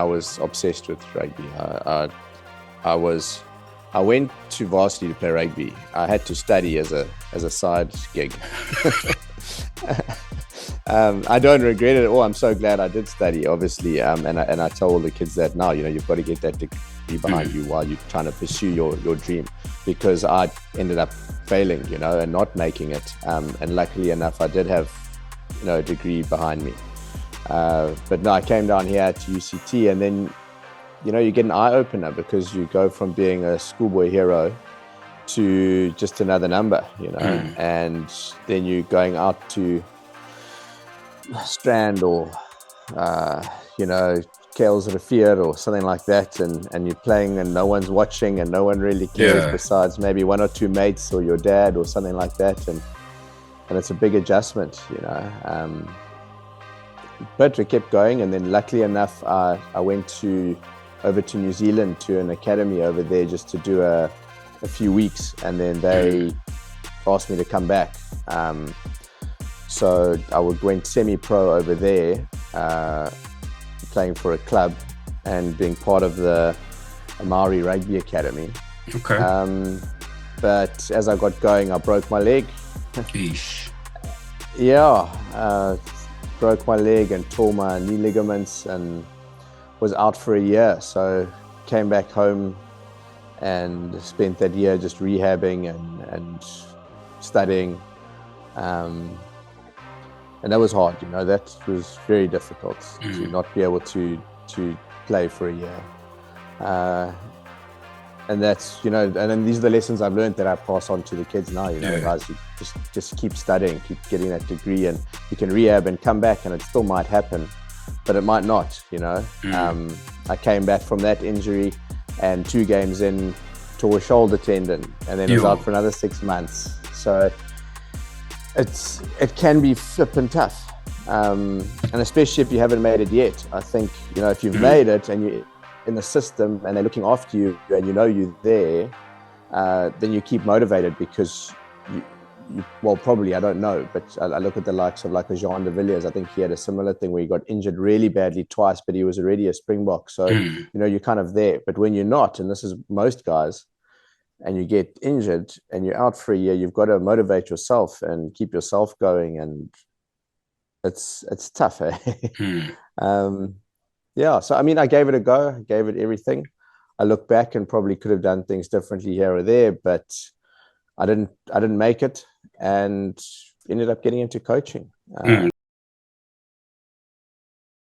was obsessed with rugby. I went to varsity to play rugby. I had to study as a side gig. I don't regret it at all. I'm so glad I did study, obviously. And I tell all the kids that now, you've got to get that degree behind you while you're trying to pursue your dream, because I ended up failing, and not making it. And luckily enough, I did have, a degree behind me. But no, I came down here to UCT, and then, you get an eye opener, because you go from being a schoolboy hero to just another number, and then you're going out to Strand or, Kales Rivier or something like that, and you're playing and no one's watching and no one really cares besides maybe one or two mates or your dad or something like that, and it's a big adjustment, but we kept going, and then luckily enough I went over to New Zealand to an academy over there just to do a few weeks, and then they asked me to come back. So I went semi-pro over there, playing for a club and being part of the Maori Rugby Academy. Okay. But as I got going, I broke my leg. Eesh. Broke my leg and tore my knee ligaments and was out for a year. So came back home and spent that year just rehabbing and studying. And that was hard, that was very difficult to not be able to play for a year. And that's, and then these are the lessons I've learned that I pass on to the kids now, guys, you just keep studying, keep getting that degree, and you can rehab and come back and it still might happen, but it might not, I came back from that injury and 2 games in, tore a shoulder tendon, and then was out for another 6 months. So it can be flippin' tough, and especially if you haven't made it yet. I think, if you've made it and you're in the system and they're looking after you and you're there, then you keep motivated, because well, probably, I don't know, but I look at the likes of like a Jean de Villiers. I think he had a similar thing where he got injured really badly twice, but he was already a Springbok. So, you're kind of there. But when you're not, and this is most guys, and you get injured and you're out for a year, you've got to motivate yourself and keep yourself going. And it's tough. Eh? So, I gave it a go. I gave it everything. I look back and probably could have done things differently here or there, but I didn't make it and ended up getting into coaching.